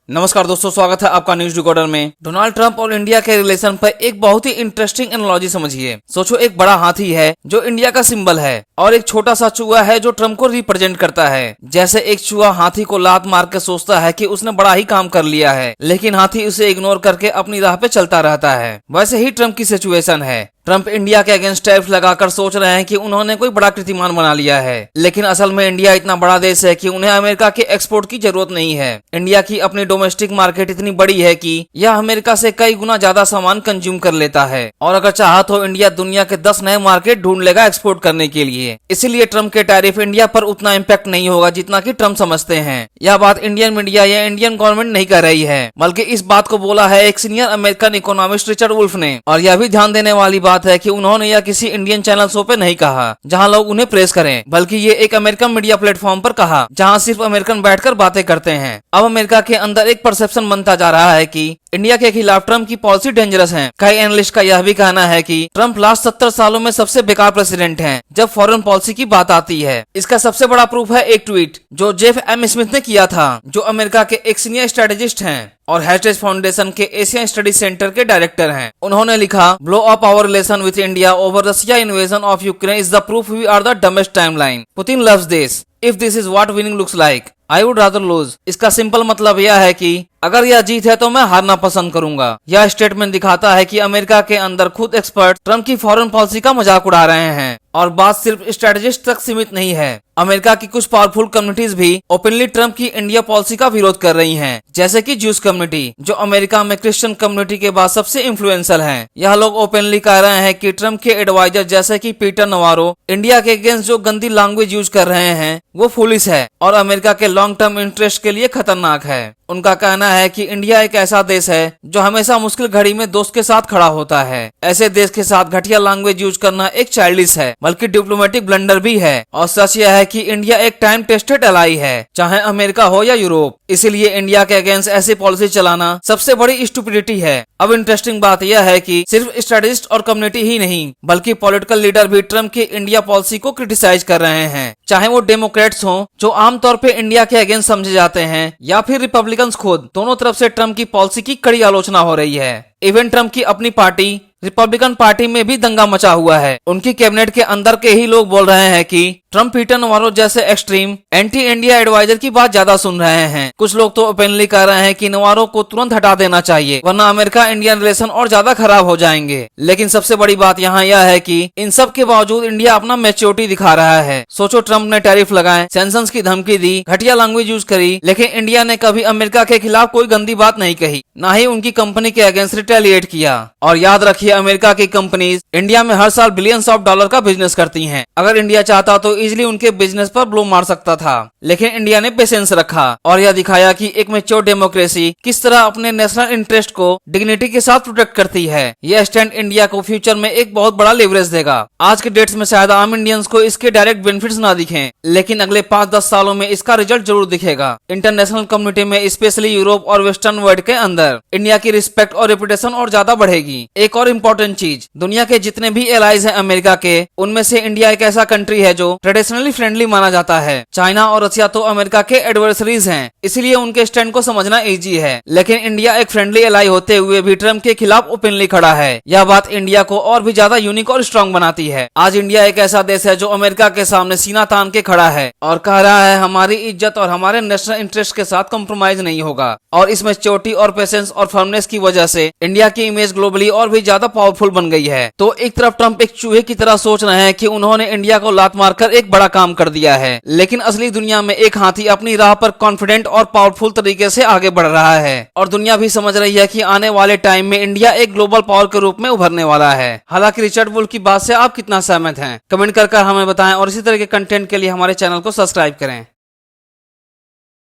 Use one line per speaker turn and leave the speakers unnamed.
नमस्कार दोस्तों, स्वागत है आपका न्यूज डिकोडर में। डोनाल्ड ट्रंप और इंडिया के रिलेशन पर एक बहुत ही इंटरेस्टिंग एनालॉजी समझिए। सोचो, एक बड़ा हाथी है जो इंडिया का सिंबल है और एक छोटा सा चूहा है जो ट्रंप को रिप्रेजेंट करता है। जैसे एक चूहा हाथी को लात मार के सोचता है कि उसने बड़ा ही काम कर लिया है, लेकिन हाथी उसे इग्नोर करके अपनी राह पे चलता रहता है। वैसे ही ट्रंप की सिचुएशन है। ट्रंप इंडिया के अगेंस्ट टैरिफ लगाकर सोच रहे हैं कि उन्होंने कोई बड़ा कीर्तिमान बना लिया है, लेकिन असल में इंडिया इतना बड़ा देश है कि उन्हें अमेरिका के एक्सपोर्ट की जरूरत नहीं है। इंडिया की अपनी डोमेस्टिक मार्केट इतनी बड़ी है कि यह अमेरिका से कई गुना ज्यादा सामान कंज्यूम कर लेता है, और अगर चाहा तो इंडिया दुनिया के 10 नए मार्केट ढूंढ लेगा एक्सपोर्ट करने के लिए। इसीलिए ट्रंप के टैरिफ इंडिया पर उतना इम्पैक्ट नहीं होगा जितना कि ट्रंप समझते हैं। यह बात इंडियन मीडिया या इंडियन गवर्नमेंट नहीं कर रही है, बल्कि इस बात को बोला है एक senior American economist Richard Wolff ने। और यह भी ध्यान देने वाली बात है कि उन्होंने किसी इंडियन चैनल शो पे नहीं कहा जहां लोग उन्हें प्रेस करें, बल्कि ये एक अमेरिकन मीडिया प्लेटफॉर्म पर कहा जहां सिर्फ अमेरिकन बैठकर बातें करते हैं। अब अमेरिका के अंदर एक परसेप्शन बनता जा रहा है कि इंडिया के खिलाफ ट्रंप की पॉलिसी डेंजरस है। कई एनालिस्ट का यह भी कहना है कि ट्रंप लास्ट 70 सालों में सबसे बेकार प्रेसिडेंट हैं जब फॉरेन पॉलिसी की बात आती है। इसका सबसे बड़ा प्रूफ है एक ट्वीट जो जेफ एम स्मिथ ने किया था, जो अमेरिका के एक सीनियर स्ट्रेटेजिस्ट हैं और हेरिटेज फाउंडेशन के एशियन स्टडी सेंटर के डायरेक्टर हैं। उन्होंने लिखा, blow up our relation with India over Russia invasion of Ukraine is the proof we are the dumbest timeline. Putin loves this. If this is what winning looks like, I would rather lose. इसका simple मतलब यह है कि अगर यह जीत है तो मैं हारना पसंद करूंगा। यह स्टेटमेंट दिखाता है कि अमेरिका के अंदर खुद एक्सपर्ट ट्रंप की फॉरेन पॉलिसी का मजाक उड़ा रहे हैं, और बात सिर्फ स्ट्रेटेजिस्ट तक सीमित नहीं है। अमेरिका की कुछ पावरफुल कम्युनिटीज भी ओपनली ट्रंप की इंडिया पॉलिसी का विरोध कर रही हैं, जैसे कि ज्यूज कम्युनिटी, जो अमेरिका में क्रिश्चियन कम्युनिटी के बाद सबसे इन्फ्लुएंशियल है। यह लोग ओपनली कह रहे हैं कि ट्रंप के एडवाइजर जैसे कि पीटर नवारो इंडिया के अगेंस्ट जो गंदी लैंग्वेज यूज कर रहे हैं वो फुलिश है और अमेरिका के लॉन्ग टर्म इंटरेस्ट के लिए खतरनाक है। उनका कहना है कि इंडिया एक ऐसा देश है जो हमेशा मुश्किल घड़ी में दोस्त के साथ खड़ा होता है। ऐसे देश के साथ घटिया लैंग्वेज यूज करना एक चाइल्डिश है, बल्कि डिप्लोमेटिक ब्लंडर भी है। और सच यह है कि इंडिया एक टाइम टेस्टेड एलाई है, चाहे अमेरिका हो या यूरोप। इसीलिए इंडिया के अगेंस्ट ऐसी पॉलिसी चलाना सबसे बड़ी स्टुपिडिटी है। अब इंटरेस्टिंग बात यह है कि सिर्फ स्ट्रेटेजिस्ट और कम्युनिटी ही नहीं, बल्कि पॉलिटिकल लीडर भी ट्रंप की इंडिया पॉलिसी को क्रिटिसाइज कर रहे हैं, चाहे वो डेमोक्रेट्स हों जो आमतौर पे इंडिया के अगेंस्ट समझे जाते हैं, या फिर रिपब्लिकन खुद। दोनों तरफ से ट्रंप की पॉलिसी की कड़ी आलोचना हो रही है। इवन ट्रंप की अपनी पार्टी रिपब्लिकन पार्टी में भी दंगा मचा हुआ है। उनकी कैबिनेट के अंदर के ही लोग बोल रहे हैं कि ट्रंप पीटर नवारो जैसे एक्सट्रीम एंटी इंडिया एडवाइजर की बात ज्यादा सुन रहे हैं। कुछ लोग तो ओपनली कह रहे हैं कि नवारो को तुरंत हटा देना चाहिए, वरना अमेरिका इंडियन रिलेशन और ज्यादा खराब हो जाएंगे। लेकिन सबसे बड़ी बात यहाँ यह है कि इन सब के बावजूद इंडिया अपना मैच्योरिटी दिखा रहा है। सोचो, ट्रंप ने टैरिफ लगाए, सैंक्शंस की धमकी दी, घटिया लैंग्वेज यूज करी, लेकिन इंडिया ने कभी अमेरिका के खिलाफ कोई गंदी बात नहीं कही, ना ही उनकी कंपनी के अगेंस्ट रिटेलिएट किया। और याद रखिए, अमेरिका की कंपनीज इंडिया में हर साल बिलियंस ऑफ डॉलर का बिजनेस करती हैं। अगर इंडिया चाहता तो इजिली उनके बिजनेस पर ब्लो मार सकता था, लेकिन इंडिया ने पेशेंस रखा और यह दिखाया कि एक मैच्योर डेमोक्रेसी किस तरह अपने नेशनल इंटरेस्ट को डिग्निटी के साथ प्रोटेक्ट करती है। यह स्टैंड इंडिया को फ्यूचर में एक बहुत बड़ा लेवरेज देगा। आज के डेट्स में शायद आम इंडियंस को इसके डायरेक्ट बेनिफिट्स ना दिखें, लेकिन अगले 5-10 सालों में इसका रिजल्ट जरूर दिखेगा। इंटरनेशनल कम्युनिटी में, स्पेशली यूरोप और वेस्टर्न वर्ल्ड के अंदर, इंडिया की रिस्पेक्ट और रेपुटेशन और ज्यादा बढ़ेगी। एक और इम्पोर्टेंट चीज, दुनिया के जितने भी एलाइज हैं अमेरिका के, उनमें से इंडिया एक ऐसा कंट्री है जो ट्रेडिशनली फ्रेंडली माना जाता है। चाइना और रशिया तो अमेरिका के एडवर्सरीज हैं, इसलिए उनके स्टैंड को समझना इजी है। लेकिन इंडिया एक फ्रेंडली एलाई होते हुए भी ट्रंप के खिलाफ ओपनली खड़ा है। यह बात इंडिया को और भी ज्यादा यूनिक और स्ट्रांग बनाती है। आज इंडिया एक ऐसा देश है जो अमेरिका के सामने सीना तान के खड़ा है और कह रहा है हमारी इज्जत और हमारे नेशनल इंटरेस्ट के साथ कॉम्प्रोमाइज नहीं होगा। और इस मैच्योरिटी और पेशेंस और फर्मनेस की वजह से इंडिया की इमेज ग्लोबली और भी ज्यादा पावरफुल बन गई है। तो एक तरफ ट्रंप एक चूहे की तरह सोच रहे हैं कि उन्होंने इंडिया को लात मारकर एक बड़ा काम कर दिया है, लेकिन असली दुनिया में एक हाथी अपनी राह पर कॉन्फिडेंट और पावरफुल तरीके से आगे बढ़ रहा है। और दुनिया भी समझ रही है कि आने वाले टाइम में इंडिया एक ग्लोबल पावर के रूप में उभरने वाला है। हालांकि रिचर्ड वुल्फ की बात से आप कितना सहमत हैं, कमेंट कर हमें बताएं और इसी तरह के कंटेंट के लिए हमारे चैनल को सब्सक्राइब करें।